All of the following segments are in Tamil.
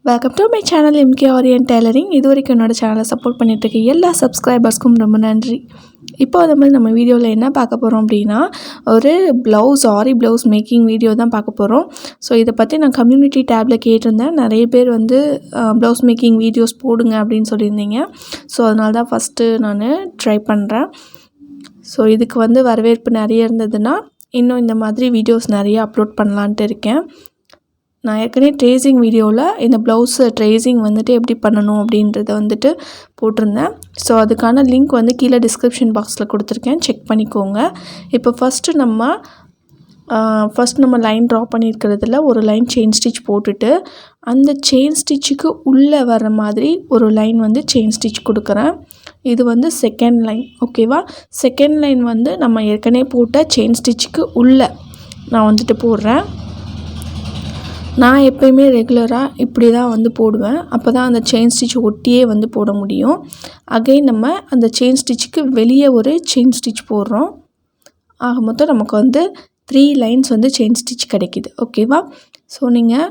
Welcome to my channel Aari and Tailoring. இது வரைக்கும் என்னோட சேனலை சப்போர்ட் பண்ணிட்டு இருக்க எல்லா சப்ஸ்கிரைபர்ஸ்க்கும் ரொம்ப நன்றி. இப்போ அதே மாதிரி நம்ம வீடியோவில் என்ன பார்க்க போகிறோம் அப்படின்னா, ஒரு ஆரி ப்ளவுஸ் மேக்கிங் வீடியோ தான் பார்க்க போகிறோம். ஸோ இதை பற்றி நான் கம்யூனிட்டி டேப்பில் கேட்டிருந்தேன். நிறைய பேர் வந்து ப்ளவுஸ் மேக்கிங் வீடியோஸ் போடுங்க அப்படின்னு சொல்லியிருந்தீங்க. ஸோ அதனால தான் ஃபஸ்ட்டு நான் ட்ரை பண்ணுறேன். ஸோ இதுக்கு வந்து வரவேற்பு நிறைய இருந்ததுன்னா இன்னும் இந்த மாதிரி வீடியோஸ் நிறைய அப்லோட் பண்ணலான்ட்டு இருக்கேன். நான் ஏற்கனவே ட்ரேசிங் வீடியோவில் இந்த ப்ளவுஸு ட்ரேசிங் வந்துட்டு எப்படி பண்ணணும் அப்படின்றத வந்துட்டு போட்டிருந்தேன். ஸோ அதுக்கான லிங்க் வந்து கீழே டிஸ்கிரிப்ஷன் பாக்ஸில் கொடுத்துருக்கேன், செக் பண்ணிக்கோங்க. இப்போ ஃபஸ்ட்டு நம்ம லைன் ட்ரா பண்ணியிருக்கிறதுல ஒரு லைன் செயின் ஸ்டிச் போட்டுட்டு அந்த செயின் ஸ்டிச்சுக்கு உள்ளே வர மாதிரி ஒரு லைன் வந்து செயின் ஸ்டிச் கொடுக்குறேன். இது வந்து செகண்ட் லைன், ஓகேவா? செகண்ட் லைன் வந்து நம்ம ஏற்கனவே போட்ட செயின் ஸ்டிச்சுக்கு உள்ளே நான் வந்துட்டு போடுறேன். நான் எப்போயுமே ரெகுலராக இப்படி தான் வந்து போடுவேன். அப்போ தான் அந்த செயின் ஸ்டிச் ஒட்டியே வந்து போட முடியும். அகைன் நம்ம அந்த செயின் ஸ்டிச்சுக்கு வெளியே ஒரு செயின் ஸ்டிச் போடுறோம். ஆக மொத்தம் நமக்கு வந்து 3 லைன்ஸ் வந்து செயின் ஸ்டிச் கிடைக்கிது, ஓகேவா? ஸோ நீங்கள்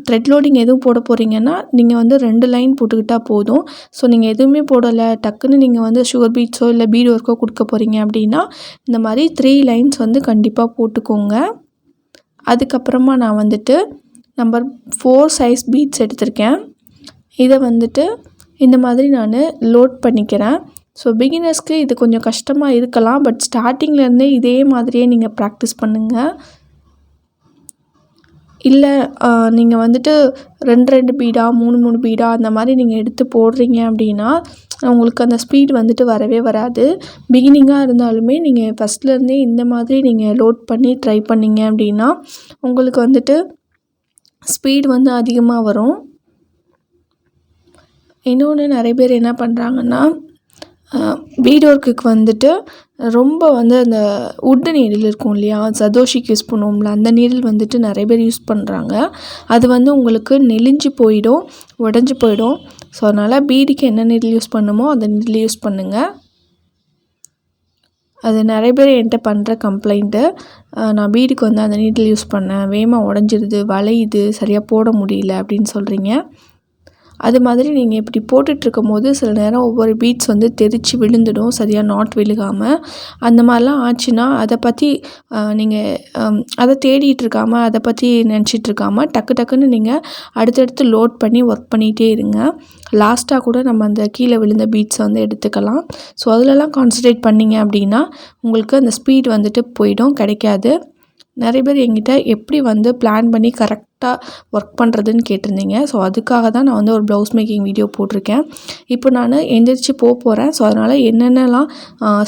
த்ரெட் லோடிங் எதுவும் போட போகிறீங்கன்னா நீங்கள் வந்து 2 லைன் போட்டுக்கிட்டால் போதும். ஸோ நீங்கள் எதுவுமே போடலை, டக்குன்னு நீங்கள் வந்து சுகர் பீட்ஸோ இல்லை பீட் ஒர்க்கோ கொடுக்க போகிறீங்க அப்படின்னா இந்த மாதிரி 3 லைன்ஸ் வந்து கண்டிப்பாக போட்டுக்கோங்க. அதுக்கப்புறமா நான் வந்துட்டு நம்பர் 4 சைஸ் பீட்ஸ் எடுத்திருக்கேன். இதை வந்துட்டு இந்த மாதிரி நான் லோட் பண்ணிக்கிறேன். ஸோ பிகினர்ஸ்க்கு இது கொஞ்சம் கஷ்டமாக இருக்கலாம், பட் ஸ்டார்டிங்லேருந்தே இதே மாதிரியே நீங்கள் ப்ராக்டிஸ் பண்ணுங்கள். இல்லை நீங்கள் வந்துட்டு 2 பீடா 3 பீடா அந்த மாதிரி நீங்கள் எடுத்து போடுறீங்க அப்படின்னா உங்களுக்கு அந்த ஸ்பீட் வந்துட்டு வரவே வராது. பிகினிங்காக இருந்தாலுமே நீங்கள் ஃபஸ்ட்லேருந்தே இந்த மாதிரி நீங்கள் லோட் பண்ணி ட்ரை பண்ணிங்க அப்படின்னா உங்களுக்கு வந்துட்டு ஸ்பீட் வந்து அதிகமாக வரும். இன்னொன்று நிறைய பேர் என்ன பண்ணுறாங்கன்னா, பீட் ஒர்க்குக்கு வந்துட்டு ரொம்ப வந்து அந்த உட்டு நீடில் இருக்கும் இல்லையா, சதோஷிக்கு யூஸ் பண்ணுவோம்ல, அந்த நீடில் வந்துட்டு நிறைய பேர் யூஸ் பண்ணுறாங்க. அது வந்து உங்களுக்கு நெளிஞ்சு போயிடும், உடஞ்சி போயிடும். ஸோ அதனால் பீடுக்கு என்ன நீடில் யூஸ் பண்ணுமோ அந்த நீடில் யூஸ் பண்ணுங்கள். அது நிறைய பேர் என்கிட்ட பண்ணுற கம்ப்ளைண்ட்டு. நான் பீடுக்கு வந்து அந்த நீடில் யூஸ் பண்ணேன், வேகமாக உடஞ்சிருது, வளையுது, சரியாக போட முடியல அப்படின்னு சொல்கிறீங்க. அது மாதிரி நீங்கள் இப்படி போட்டுட்ருக்கும் போது சில நேரம் ஒவ்வொரு பீட்ஸ் வந்து தெரித்து விழுந்துடும், சரியாக நாட் விழுகாமல். அந்த மாதிரிலாம் ஆச்சுன்னா அதை பற்றி நீங்கள் அதை தேடிட்டு இருக்காமல், அதை பற்றி நினச்சிட்ருக்காமல் டக்குன்னு நீங்கள் அடுத்தடுத்து லோட் பண்ணி ஒர்க் பண்ணிகிட்டே இருங்க. லாஸ்ட்டாக கூட நம்ம அந்த கீழே விழுந்த பீட்ஸை வந்து எடுத்துக்கலாம். ஸோ அதிலலாம் கான்சன்ட்ரேட் பண்ணிங்க அப்படின்னா உங்களுக்கு அந்த ஸ்பீட் வந்துட்டு போயிடும், கிடைக்காது. நிறைய பேர் என்கிட்ட எப்படி வந்து பிளான் பண்ணி கரெக்டாக ஒர்க் பண்ணுறதுன்னு கேட்டிருந்தீங்க. ஸோ அதுக்காக தான் நான் வந்து ஒரு ப்ளவுஸ் மேக்கிங் வீடியோ போட்டிருக்கேன். இப்போ நான் எந்திரிச்சு போகிறேன். ஸோ அதனால் என்னென்னலாம்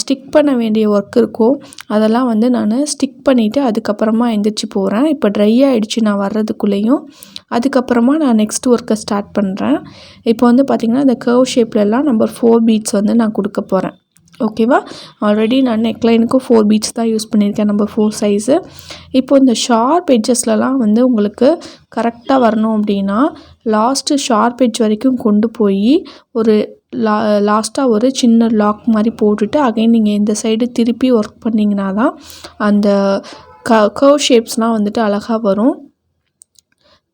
ஸ்டிக் பண்ண வேண்டிய ஒர்க் இருக்கோ அதெல்லாம் வந்து நான் ஸ்டிக் பண்ணிவிட்டு அதுக்கப்புறமா எந்திரிச்சு போகிறேன். இப்போ ட்ரை ஆகிடுச்சு நான் வர்றதுக்குள்ளேயும். அதுக்கப்புறமா நான் நெக்ஸ்ட் ஒர்க்கை ஸ்டார்ட் பண்ணுறேன். இப்போ வந்து பார்த்திங்கன்னா இந்த கர்வ் ஷேப்லலாம் நம்பர் 4 பீட்ஸ் வந்து நான் கொடுக்க போகிறேன், ஓகேவா? ஆல்ரெடி நான் நெக்லைனுக்கும் 4 பீட்ஸ் தான் யூஸ் பண்ணியிருக்கேன், நம்பர் 4 சைஸு. இப்போ இந்த ஷார்ப் எட்ஜஸ்லலாம் வந்து உங்களுக்கு கரெக்டாக வரணும் அப்படின்னா லாஸ்ட்டு ஷார்ப் எட்ஜ் வரைக்கும் கொண்டு போய் ஒரு லாஸ்ட்டாக ஒரு சின்ன லாக் மாதிரி போட்டுட்டு அகைன் நீங்கள் இந்த சைடு திருப்பி ஒர்க் பண்ணிங்கன்னா தான் அந்த கர்வ் ஷேப்ஸ்லாம் வந்துட்டு அழகாக வரும்.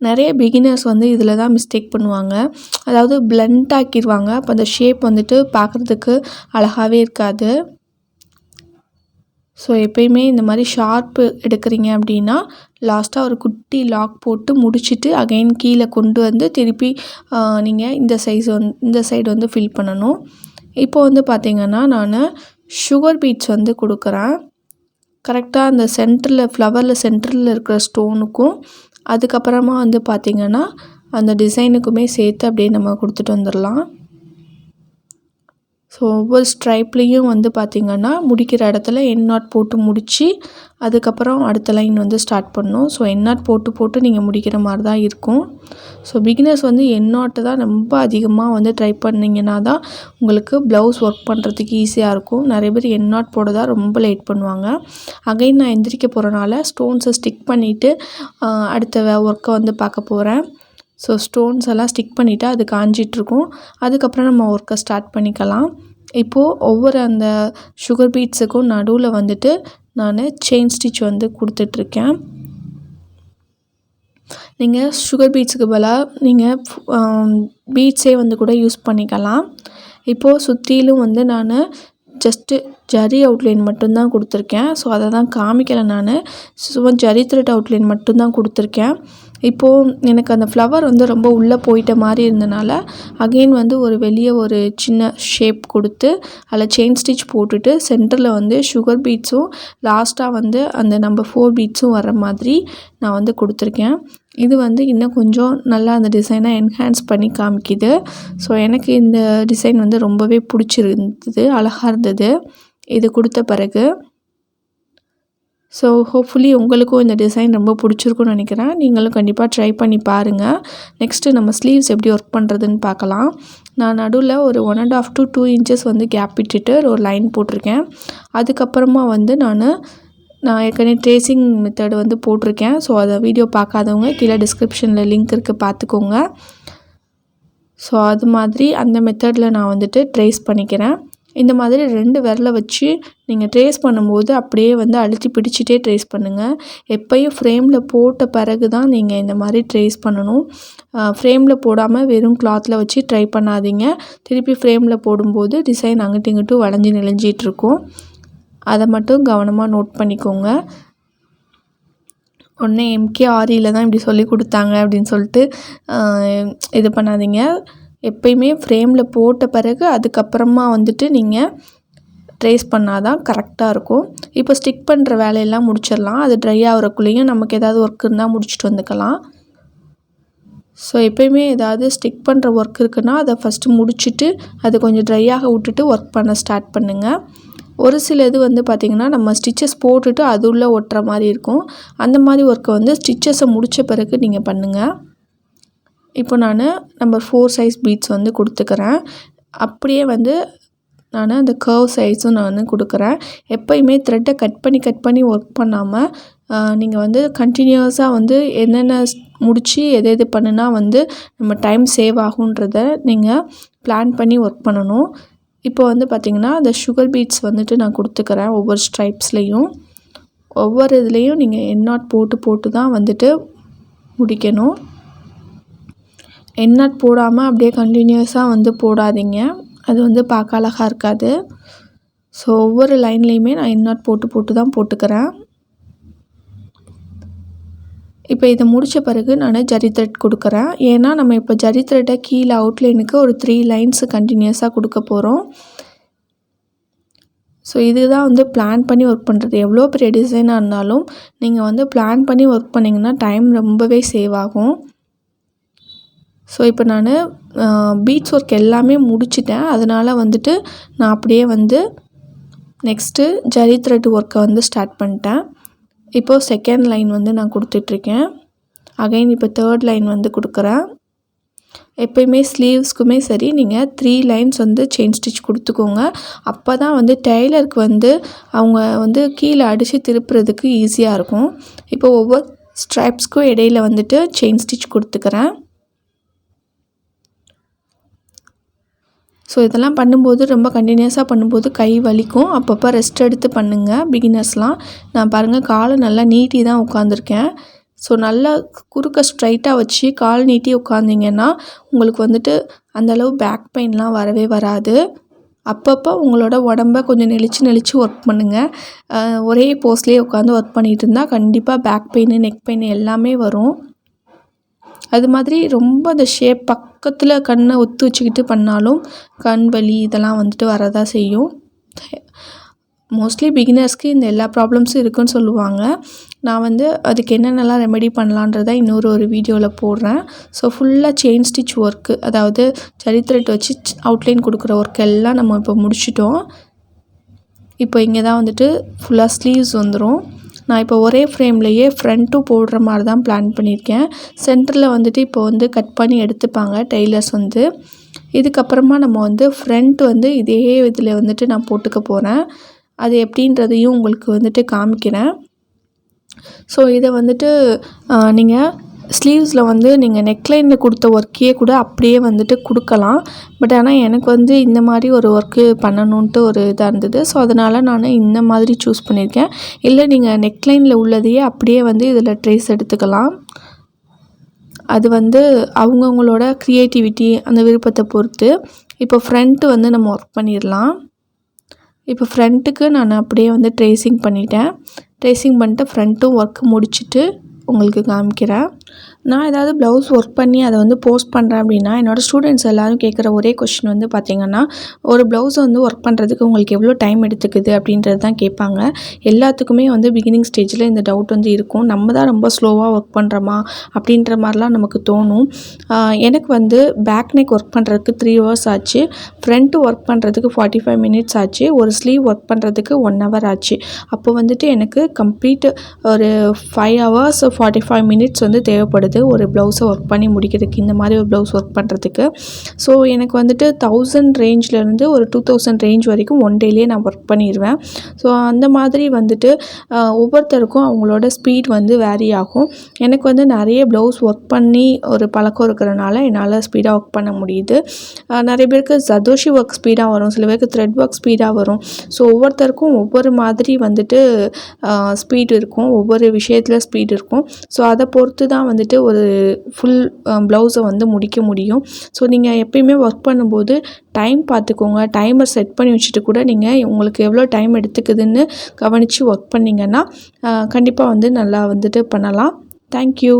நிறைய பிகினர்ஸ் வந்து இதில் தான் மிஸ்டேக் பண்ணுவாங்க, அதாவது பிளண்ட் ஆக்கிடுவாங்க. அப்போ அந்த ஷேப் வந்துட்டு பார்க்குறதுக்கு அழகாகவே இருக்காது. ஸோ எப்பயுமே இந்த மாதிரி ஷார்ப்பு எடுக்கிறீங்க அப்படின்னா லாஸ்ட்டாக ஒரு குட்டி லாக் போட்டு முடிச்சுட்டு அகைன் கீழே கொண்டு வந்து திருப்பி நீங்கள் இந்த சைடு வந்து ஃபில் பண்ணணும். இப்போ வந்து பார்த்திங்கன்னா நான் சுகர் பீட்ஸ் வந்து கொடுக்குறேன். கரெக்டாக அந்த ஃப்ளவரில் சென்டரில் இருக்கிற ஸ்டோனுக்கும் அதுக்கப்புறமா வந்து பார்த்திங்கன்னா அந்த டிசைனுக்குமே சேர்த்து அப்படியே நம்ம கொடுத்துட்டு வந்துடலாம். ஸோ ஒவ்வொரு ஸ்ட்ரைப்லேயும் வந்து பார்த்திங்கன்னா முடிக்கிற இடத்துல என் நாட் போட்டு முடித்து அதுக்கப்புறம் அடுத்த லைன் வந்து ஸ்டார்ட் பண்ணணும். ஸோ என் நாட் போட்டு நீங்கள் முடிக்கிற மாதிரி தான் இருக்கும். ஸோ பிகினர்ஸ் வந்து என் நாட்டு தான் ரொம்ப அதிகமாக வந்து ட்ரை பண்ணிங்கன்னா தான் உங்களுக்கு ப்ளவுஸ் ஒர்க் பண்ணுறதுக்கு ஈஸியாக இருக்கும். நிறைய பேர் என் நாட் போட தான் ரொம்ப லேட் பண்ணுவாங்க. அகைன் நான் எந்திரிக்க போகிறனால ஸ்டோன்ஸை ஸ்டிக் பண்ணிவிட்டு அடுத்த ஒர்க்கை வந்து பார்க்க போகிறேன். ஸோ ஸ்டோன்ஸ் எல்லாம் ஸ்டிக் பண்ணிவிட்டு அது காஞ்சிட்ருக்கும். அதுக்கப்புறம் நம்ம ஒர்க்கை ஸ்டார்ட் பண்ணிக்கலாம். இப்போது ஒவ்வொரு அந்த சுகர் பீட்ஸுக்கும் நடுவில் வந்துட்டு நான் செயின் ஸ்டிச் வந்து கொடுத்துட்ருக்கேன். நீங்கள் சுகர் பீட்ஸுக்கு பதிலாக நீங்கள் பீட்ஸே வந்து கூட யூஸ் பண்ணிக்கலாம். இப்போது சுற்றிலும் வந்து நான் ஜஸ்ட்டு ஜரி அவுட்லைன் மட்டும்தான் கொடுத்துருக்கேன். ஸோ அதை தான் காமிக்கலை நான். சும்மா ஜரி த்ரெட் அவுட்லைன் மட்டும்தான் கொடுத்துருக்கேன். இப்போது எனக்கு அந்த ஃப்ளவர் வந்து ரொம்ப உள்ளே போயிட்ட மாதிரி இருந்தனால அகெயின் வந்து வெளியே ஒரு சின்ன ஷேப் கொடுத்து அதில் செயின் ஸ்டிச் போட்டுட்டு சென்டரில் வந்து சுகர் பீட்ஸும் லாஸ்ட்டாக வந்து அந்த நம்பர் 4 பீட்ஸும் வர மாதிரி நான் வந்து கொடுத்துருக்கேன். இது வந்து இன்னும் கொஞ்சம் நல்லா அந்த டிசைனை என்ஹான்ஸ் பண்ணி காமிக்குது. ஸோ எனக்கு இந்த டிசைன் வந்து ரொம்பவே பிடிச்சிருந்தது, அழகாக இருந்தது இது கொடுத்த பிறகு. ஸோ ஹோப்ஃபுல்லி உங்களுக்கும் இந்த டிசைன் ரொம்ப பிடிச்சிருக்குன்னு நினைக்கிறேன். நீங்களும் கண்டிப்பாக ட்ரை பண்ணி பாருங்கள். நெக்ஸ்ட்டு நம்ம ஸ்லீவ்ஸ் எப்படி ஒர்க் பண்ணுறதுன்னு பார்க்கலாம். நான் நடுவில் ஒரு 1.5 to 2 inches வந்து கேப் விட்டுட்டு ஒரு லைன் போட்டிருக்கேன். அதுக்கப்புறமா வந்து நான் ஏற்கனவே ட்ரேசிங் மெத்தட் வந்து போட்டிருக்கேன். ஸோ அதை வீடியோ பார்க்காதவங்க கீழே டிஸ்கிரிப்ஷனில் லிங்க் இருக்குது, பார்த்துக்கோங்க. ஸோ அது மாதிரி அந்த மெத்தடில் நான் வந்துட்டு ட்ரேஸ் பண்ணிக்கிறேன். இந்த மாதிரி 2 விரலை வச்சு நீங்கள் ட்ரேஸ் பண்ணும்போது அப்படியே வந்து அழுத்தி பிடிச்சிட்டே ட்ரேஸ் பண்ணுங்கள். எப்போயும் ஃப்ரேமில் போட்ட பிறகு தான் நீங்கள் இந்த மாதிரி ட்ரேஸ் பண்ணணும். ஃப்ரேமில் போடாமல் வெறும் கிளாத்தில் வச்சு ட்ரை பண்ணாதீங்க. திருப்பி ஃப்ரேமில் போடும்போது டிசைன் அங்கிட்டு இங்கிட்டும் வளைஞ்சி நெளிஞ்சிட்ருக்கும். அதை மட்டும் கவனமாக நோட் பண்ணிக்கோங்க. ஒன்று MK ஆரியில் தான் இப்படி சொல்லி கொடுத்தாங்க அப்படின்னு சொல்லிட்டு இது பண்ணாதீங்க. எப்பயுமே ஃப்ரேமில் போட்ட பிறகு அதுக்கப்புறமா வந்துட்டு நீங்கள் ட்ரேஸ் பண்ணால் தான் கரெக்டாக இருக்கும். இப்போ ஸ்டிக் பண்ணுற வேலையெல்லாம் முடிச்சிடலாம். அது ட்ரை ஆகிறக்குள்ளேயும் நமக்கு ஏதாவது ஒர்க் இருந்தால் முடிச்சுட்டு வந்துக்கலாம். ஸோ எப்பயுமே ஏதாவது ஸ்டிக் பண்ணுற ஒர்க் இருக்குன்னா அதை ஃபஸ்ட்டு முடிச்சுட்டு அது கொஞ்சம் ட்ரையாக விட்டுட்டு ஒர்க் பண்ண ஸ்டார்ட் பண்ணுங்கள். ஒரு சில இது வந்து பார்த்திங்கன்னா நம்ம ஸ்டிச்சஸ் போட்டுட்டு அது உள்ளே ஒட்டுற மாதிரி இருக்கும். அந்த மாதிரி ஒர்க்கை வந்து ஸ்டிச்சஸை முடித்த பிறகு நீங்கள் பண்ணுங்கள். இப்போ நான் நம்பர் 4 சைஸ் பீட்ஸ் வந்து கொடுத்துக்கிறேன். அப்படியே வந்து நான் அந்த கர்வ் சைஸும் நான் கொடுக்குறேன். எப்போயுமே த்ரெட்டை கட் பண்ணி ஒர்க் பண்ணாமல் நீங்கள் வந்து கண்டினியூஸாக வந்து என்னென்ன முடித்து எது பண்ணுனா வந்து நம்ம டைம் சேவ் ஆகுன்றத நீங்கள் பிளான் பண்ணி ஒர்க் பண்ணணும். இப்போ வந்து பார்த்திங்கன்னா அந்த சுகர் பீட்ஸ் வந்துட்டு நான் கொடுத்துக்கிறேன். ஒவ்வொரு ஸ்ட்ரைப்ஸ்லேயும் ஒவ்வொரு இதுலேயும் நீங்கள் எண்ணாட் போட்டு தான் வந்துட்டு முடிக்கணும். எண்ணாட் போடாமல் அப்படியே கண்டினியூஸாக வந்து போடாதீங்க, அது வந்து பார்க்க அழகாக இருக்காது. ஸோ ஒவ்வொரு லைன்லேயுமே நான் எண்ணாட் போட்டு தான் போட்டுக்கிறேன். இப்போ இதை முடித்த பிறகு நான் ஜரி த்ரெட் கொடுக்குறேன். ஏன்னா நம்ம இப்போ ஜரி த்ரெட்டை கீழே அவுட்லைனுக்கு ஒரு 3 லைன்ஸு கண்டினியூஸாக கொடுக்க போகிறோம். ஸோ இதுதான் வந்து பிளான் பண்ணி ஒர்க் பண்ணுறது. எவ்வளோ பெரிய டிசைனாக இருந்தாலும் நீங்கள் வந்து பிளான் பண்ணி ஒர்க் பண்ணிங்கன்னா டைம் ரொம்பவே சேவ் ஆகும். ஸோ இப்போ நான் பீட்ஸ் ஒர்க் எல்லாமே முடிச்சிட்டேன். அதனால் வந்துட்டு நான் அப்படியே வந்து நெக்ஸ்ட்டு ஜரி த்ரெட் ஒர்க்கை வந்து ஸ்டார்ட் பண்ணிட்டேன். இப்போது செகண்ட் லைன் வந்து நான் கொடுத்துட்ருக்கேன். அகைன் இப்போ தேர்ட் லைன் வந்து கொடுக்குறேன். எப்போயுமே ஸ்லீவ்ஸ்க்குமே சரி நீங்கள் 3 லைன்ஸ் வந்து செயின் ஸ்டிச் கொடுத்துக்கோங்க. அப்போ தான் வந்து டெய்லருக்கு வந்து அவங்க வந்து கீழே அடித்து திருப்புறதுக்கு ஈஸியாக இருக்கும். இப்போ ஒவ்வொரு ஸ்ட்ரைப்ஸ்க்கும் இடையில வந்துட்டு செயின் ஸ்டிச் கொடுத்துக்கிறேன். ஸோ இதெல்லாம் பண்ணும்போது ரொம்ப கண்டினியூஸாக பண்ணும்போது கை வலிக்கும். அப்பப்போ ரெஸ்ட் எடுத்து பண்ணுங்கள் பிகினர்ஸ்லாம். நான் பாருங்கள் காலை நல்லா நீட்டி தான் உட்காந்துருக்கேன். ஸோ நல்லா குறுக்க ஸ்ட்ரைட்டாக வச்சு கால் நீட்டி உட்காந்திங்கன்னா உங்களுக்கு வந்துட்டு அந்தளவு பேக் பெயின்லாம் வரவே வராது. அப்பப்போ உங்களோட உடம்ப கொஞ்சம் நெளிச்சு ஒர்க் பண்ணுங்கள். ஒரே போஸ்ட்லேயே உட்காந்து ஒர்க் பண்ணிகிட்டு இருந்தால் கண்டிப்பாக பேக் பெயின், நெக் பெயின் எல்லாமே வரும். அது மாதிரி ரொம்ப அந்த ஷேப் பக்கத்தில் கண்ணை ஒத்து வச்சுக்கிட்டு பண்ணாலும் கண் வலி இதெல்லாம் வந்துட்டு வரதான் செய்யும். மோஸ்ட்லி பிகினர்ஸ்க்கு இந்த எல்லா ப்ராப்ளம்ஸும் இருக்குன்னு சொல்லுவாங்க. நான் வந்து அதுக்கு என்னென்னலாம் ரெமெடி பண்ணலான்றதை ஒரு வீடியோவில் போடுறேன். ஸோ ஃபுல்லாக செயின் ஸ்டிச் ஒர்க்கு, அதாவது ஜரி த்ரெட் வச்சு அவுட்லைன் கொடுக்குற ஒர்க் எல்லாம் நம்ம இப்போ முடிச்சிட்டோம். இப்போ இங்கே தான் வந்துட்டு ஃபுல்லாக ஸ்லீவ்ஸ் வந்துடும். நான் இப்போ ஒரே ஃப்ரேம்லேயே ஃப்ரண்ட்டும் போடுற மாதிரி தான் பிளான் பண்ணியிருக்கேன். சென்டரில் வந்துட்டு இப்போ வந்து கட் பண்ணி எடுத்துப்பாங்க டெய்லர்ஸ் வந்து. இதுக்கப்புறமா நம்ம வந்து ஃப்ரண்ட் வந்து இதே இதில் வந்துட்டு நான் போட்டுக்க போகிறேன். அது எப்படின்றதையும் உங்களுக்கு வந்துட்டு காமிக்கிறேன். ஸோ இதை வந்துட்டு நீங்கள் ஸ்லீவ்ஸில் வந்து நீங்கள் நெக்லைனில் கொடுத்த ஒர்க்கையே கூட அப்படியே வந்துட்டு கொடுக்கலாம். பட் ஆனால் எனக்கு வந்து இந்த மாதிரி ஒரு ஒர்க்கு பண்ணணுன்ட்டு ஒரு இதாக இருந்தது. ஸோ அதனால் நான் இந்த மாதிரி சூஸ் பண்ணியிருக்கேன். இல்லை நீங்கள் நெக்லைனில் உள்ளதையே அப்படியே வந்து இதில் ட்ரேஸ் எடுத்துக்கலாம். அது வந்து அவங்கவுங்களோட க்ரியேட்டிவிட்டி அந்த விருப்பத்தை பொறுத்து. இப்போ ஃப்ரண்ட்டு வந்து நம்ம ஒர்க் பண்ணிடலாம். இப்போ ஃப்ரண்ட்டுக்கு நான் அப்படியே வந்து ட்ரேசிங் பண்ணிட்டேன். ட்ரேசிங் பண்ணிட்டு ஃப்ரண்ட்டும் ஒர்க் முடிச்சுட்டு உங்களுக்கு காமிக்கிறேன். நான் ஏதாவது ப்ளவுஸ் ஒர்க் பண்ணி அதை வந்து போஸ்ட் பண்ணுறேன் அப்படின்னா, என்னோடய ஸ்டூடெண்ட்ஸ் எல்லோரும் கேட்குற ஒரே கொஸ்டின் வந்து பார்த்திங்கன்னா, ஒரு ப்ளவுஸை வந்து ஒர்க் பண்ணுறதுக்கு உங்களுக்கு எவ்வளோ டைம் எடுத்துக்குது அப்படின்றது தான் கேட்பாங்க. எல்லாத்துக்குமே வந்து பிகினிங் ஸ்டேஜில் இந்த டவுட் வந்து இருக்கும். நம்ம தான் ரொம்ப ஸ்லோவாக ஒர்க் பண்ணுறோமா அப்படின்ற மாதிரிலாம் நமக்கு தோணும். எனக்கு வந்து பேக் நெக் ஒர்க் பண்ணுறதுக்கு 3 hours ஆச்சு. ஃப்ரண்ட்டு ஒர்க் பண்ணுறதுக்கு 45 minutes ஆச்சு. ஒரு ஸ்லீவ் ஒர்க் பண்ணுறதுக்கு 1 hour ஆச்சு. அப்போ வந்துட்டு எனக்கு கம்ப்ளீட் ஒரு 5 hours 45 minutes வந்து தேவைப்படுது ஒரு ப்ளவுஸை ஒர்க் பண்ணி முடிக்கிறதுக்கு, இந்த மாதிரி ஒரு ப்ளவுஸ் ஒர்க் பண்ணுறதுக்கு. ஸோ எனக்கு வந்துட்டு 1000 ரேஞ்சிலேருந்து ஒரு 2000 ரேஞ்ச் வரைக்கும் ஒன் டேலேயே நான் ஒர்க் பண்ணிடுவேன். ஸோ அந்த மாதிரி வந்துட்டு ஒவ்வொருத்தருக்கும் அவங்களோட ஸ்பீட் வந்து வேரி ஆகும். எனக்கு வந்து நிறைய ப்ளவுஸ் ஒர்க் பண்ணி ஒரு பழக்கம் இருக்கிறனால என்னால் ஸ்பீடாக ஒர்க் பண்ண முடியுது. நிறைய பேருக்கு ஜதோஷி ஒர்க் ஸ்பீடாக வரும், சில பேருக்கு த்ரெட் ஒர்க் ஸ்பீடாக வரும். ஸோ ஒவ்வொருத்தருக்கும் ஒவ்வொரு மாதிரி வந்துட்டு ஸ்பீட் இருக்கும், ஒவ்வொரு விஷயத்தில் ஸ்பீட் இருக்கும். ஸோ அதை பொறுத்து தான் வந்துட்டு ஒரு ஃபுல் ப்ளவுஸை வந்து முடிக்க முடியும். ஸோ நீங்கள் எப்பயுமே ஒர்க் பண்ணும்போது டைம் பார்த்துக்கோங்க. டைமர் செட் பண்ணி வச்சுட்டு கூட நீங்கள் உங்களுக்கு எவ்வளோ டைம் எடுத்துக்குதுன்னு கவனித்து ஒர்க் பண்ணிங்கன்னா கண்டிப்பாக வந்து நல்லா வந்துட்டு பண்ணலாம். தேங்க்யூ.